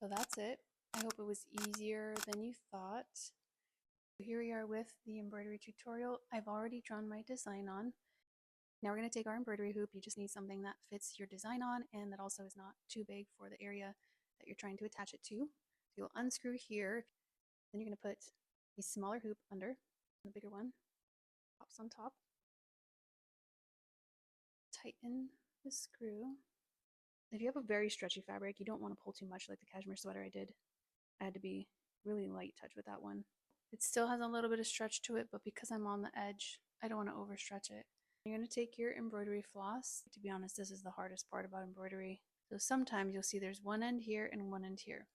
So that's it. I hope it was easier than you thought. Here we are with the embroidery tutorial. I've already drawn my design on. Now we're going to take our embroidery hoop. You just need something that fits your design on and that also is not too big for the area that you're trying to attach it to. So you'll unscrew here. Then you're going to put a smaller hoop under the bigger one. Pops on top. Tighten the screw. If you have a very stretchy fabric, you don't want to pull too much like the cashmere sweater I did. I had to be really light touch with that one. It still has a little bit of stretch to it, but because I'm on the edge, I don't want to overstretch it. You're going to take your embroidery floss. To be honest, this is the hardest part about embroidery. So sometimes you'll see there's one end here and one end here.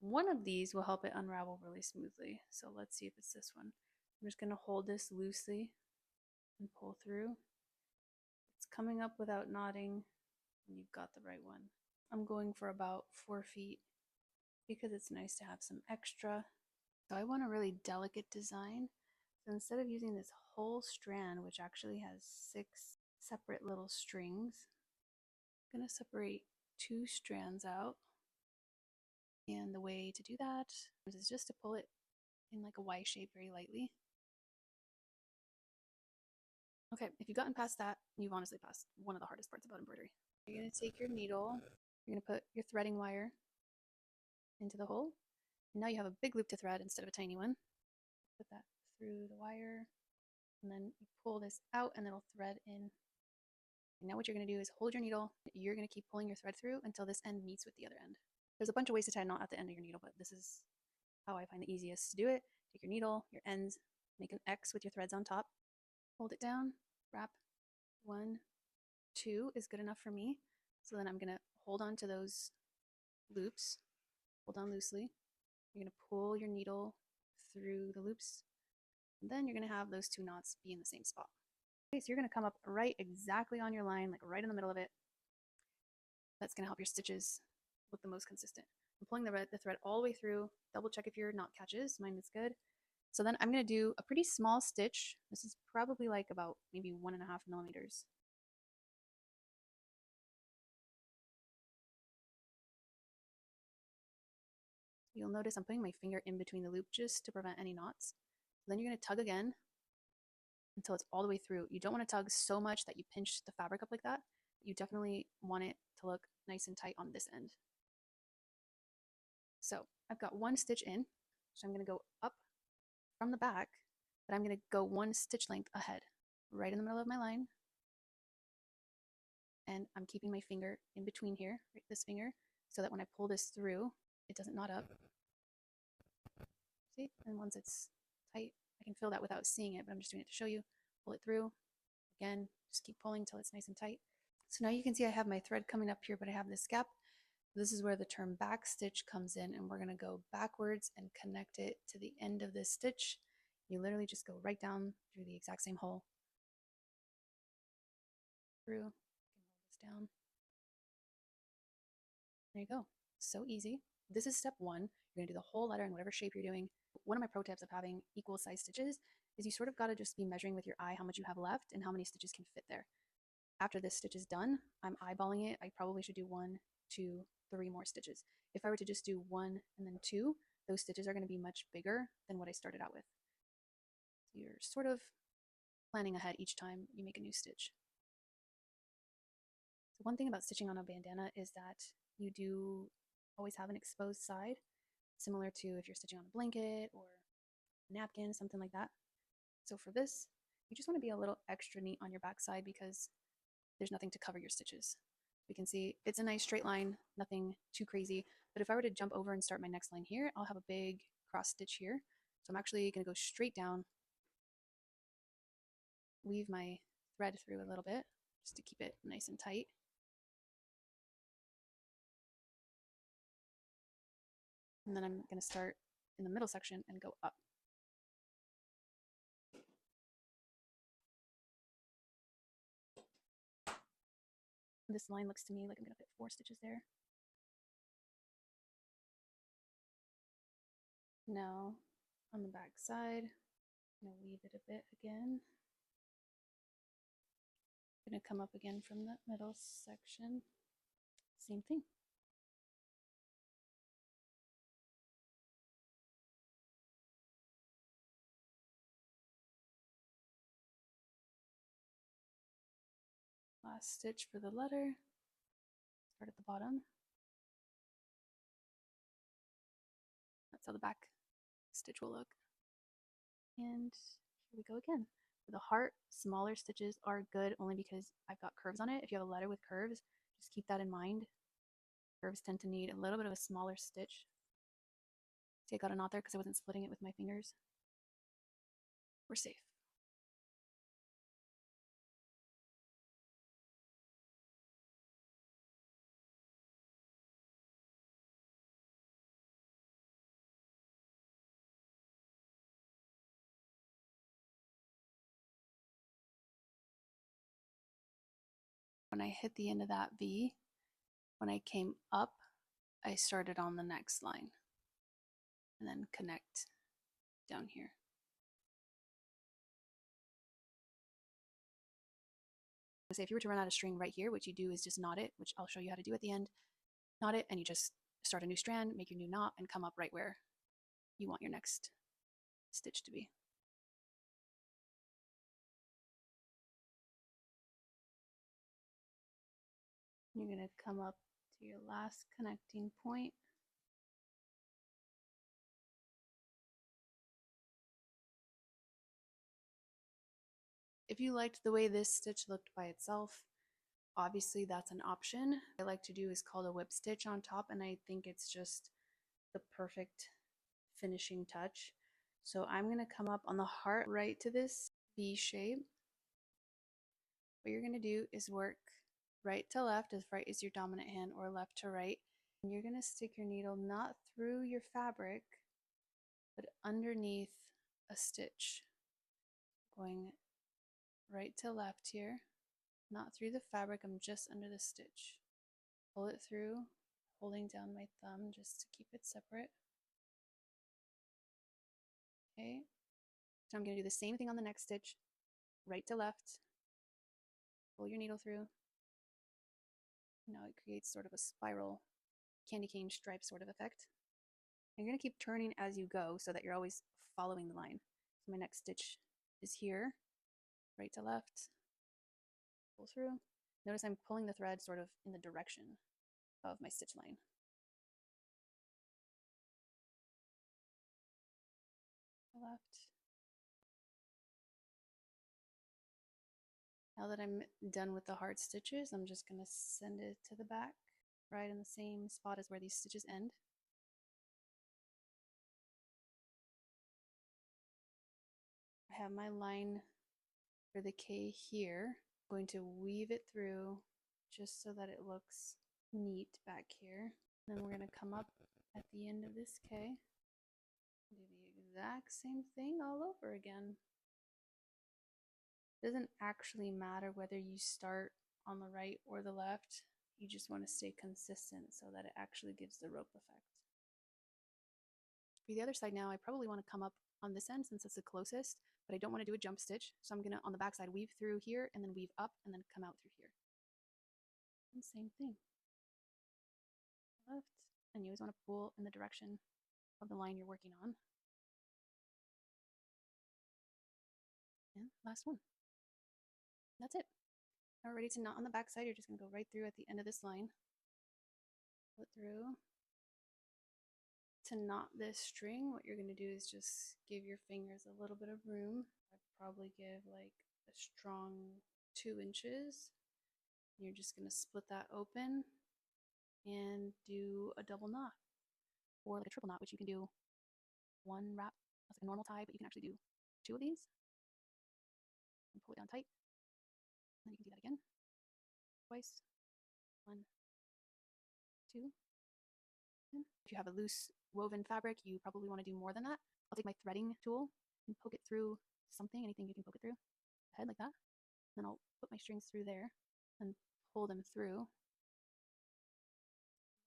One of these will help it unravel really smoothly. So let's see if it's this one. I'm just going to hold this loosely and pull through. It's coming up without knotting, and you've got the right one. I'm going for about 4 feet because it's nice to have some extra. So I want a really delicate design. So instead of using this whole strand, which actually has 6 separate little strings, I'm going to separate 2 strands out. And the way to do that is just to pull it in like a Y shape very lightly. Okay, if you've gotten past that, you've honestly passed one of the hardest parts about embroidery. You're going to take your needle, you're going to put your threading wire into the hole. And now you have a big loop to thread instead of a tiny one. Put that through the wire, and then you pull this out and it'll thread in. And now what you're going to do is hold your needle. You're going to keep pulling your thread through until this end meets with the other end. There's a bunch of ways to tie a knot at the end of your needle, but this is how I find the easiest to do it. Take your needle, your ends, make an X with your threads on top, hold it down, wrap. 1, 2 is good enough for me. So then I'm going to hold on to those loops, hold on loosely. You're going to pull your needle through the loops, and then you're going to have those 2 knots be in the same spot. Okay, so you're going to come up right exactly on your line, like right in the middle of it. That's going to help your stitches look the most consistent. I'm pulling the thread all the way through. Double check if your knot catches. Mine is good. So then I'm going to do a pretty small stitch. This is probably like about maybe 1.5 millimeters. You'll notice I'm putting my finger in between the loop just to prevent any knots. Then you're going to tug again until it's all the way through. You don't want to tug so much that you pinch the fabric up like that. You definitely want it to look nice and tight on this end. So I've got 1 stitch in, so I'm going to go up from the back, but I'm going to go 1 stitch length ahead, right in the middle of my line. And I'm keeping my finger in between here, right, this finger, so that when I pull this through, it doesn't knot up. See? And once it's tight, I can feel that without seeing it, but I'm just doing it to show you. Pull it through. Again, just keep pulling until it's nice and tight. So now you can see I have my thread coming up here, but I have this gap. This is where the term back stitch comes in, and we're going to go backwards and connect it to the end of this stitch. You literally just go right down through the exact same hole. Through, you can roll this down. There you go. So easy. This is step 1. You're going to do the whole letter in whatever shape you're doing. One of my pro tips of having equal size stitches is you sort of got to just be measuring with your eye how much you have left and how many stitches can fit there. After this stitch is done, I'm eyeballing it. I probably should do 1, 2, 3 more stitches. If I were to just do 1 and then 2, those stitches are going to be much bigger than what I started out with. So you're sort of planning ahead each time you make a new stitch. So one thing about stitching on a bandana is that you do always have an exposed side, similar to if you're stitching on a blanket or a napkin, something like that. So for this, you just want to be a little extra neat on your back side because there's nothing to cover your stitches. We can see it's a nice straight line, nothing too crazy. But if I were to jump over and start my next line here, I'll have a big cross stitch here. So I'm actually going to go straight down, weave my thread through a little bit just to keep it nice and tight. And then I'm going to start in the middle section and go up. This line looks to me like I'm going to fit 4 stitches there. Now on the back side, I'm going to weave it a bit again. I'm going to come up again from the middle section. Same thing. last stitch for the letter. Start at the bottom. That's how the back stitch will look. And here we go again. For the heart, smaller stitches are good only because I've got curves on it. If you have a letter with curves, just keep that in mind. Curves tend to need a little bit of a smaller stitch. See, I got a knot there because I wasn't splitting it with my fingers. We're safe. When I hit the end of that V, when I came up, I started on the next line and then connect down here. Say if you were to run out of string right here, what you do is just knot it, which I'll show you how to do at the end. Knot it, and you just start a new strand, make your new knot, and come up right where you want your next stitch to be. You're going to come up to your last connecting point. If you liked the way this stitch looked by itself, obviously that's an option. What I like to do is called a whip stitch on top, and I think it's just the perfect finishing touch. So I'm going to come up on the heart right to this V shape. What you're going to do is work right to left, as right is your dominant hand, or left to right. And you're going to stick your needle not through your fabric, but underneath a stitch. Going right to left here, not through the fabric, I'm just under the stitch. Pull it through, holding down my thumb just to keep it separate. Okay, so I'm going to do the same thing on the next stitch, right to left, pull your needle through. Now it creates sort of a spiral candy cane stripe sort of effect. And you're going to keep turning as you go so that you're always following the line. So my next stitch is here, right to left, pull through. Notice I'm pulling the thread sort of in the direction of my stitch line. Left. Now that I'm done with the hard stitches, I'm just going to send it to the back, right in the same spot as where these stitches end. I have my line for the K here. I'm going to weave it through just so that it looks neat back here. Then we're going to come up at the end of this K, do the exact same thing all over again. It doesn't actually matter whether you start on the right or the left. You just want to stay consistent so that it actually gives the rope effect. For the other side now, I probably want to come up on this end since it's the closest, but I don't want to do a jump stitch. So I'm going to, on the back side, weave through here and then weave up and then come out through here. And same thing. Left. And you always want to pull in the direction of the line you're working on. And last one. That's it. Now we're ready to knot on the back side. You're just going to go right through at the end of this line. Pull it through. To knot this string, what you're going to do is just give your fingers a little bit of room. I'd probably give like a strong 2 inches. You're just going to split that open and do a double knot, or like a triple knot, which you can do one wrap. That's like a normal tie, but you can actually do 2 of these and pull it down tight. And then you can do that again, twice, 1, 2. If you have a loose woven fabric, you probably want to do more than that. I'll take my threading tool and poke it through something, anything you can poke it through, head like that. Then I'll put my strings through there and pull them through.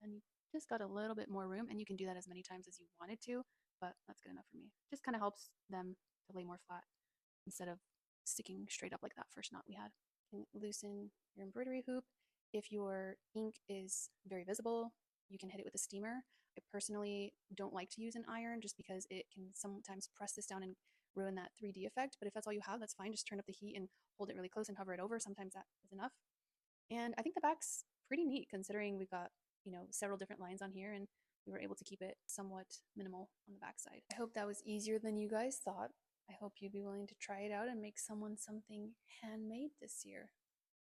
And you just got a little bit more room, and you can do that as many times as you wanted to, but that's good enough for me. Just kind of helps them to lay more flat instead of sticking straight up like that first knot we had. You can loosen your embroidery hoop. If your ink is very visible, you can hit it with a steamer. I personally don't like to use an iron just because it can sometimes press this down and ruin that 3D effect, but if that's all you have, that's fine. Just turn up the heat and hold it really close and hover it over. Sometimes that is enough. And I think the back's pretty neat considering we've got, several different lines on here and we were able to keep it somewhat minimal on the back side. I hope that was easier than you guys thought. I hope you'd be willing to try it out and make someone something handmade this year.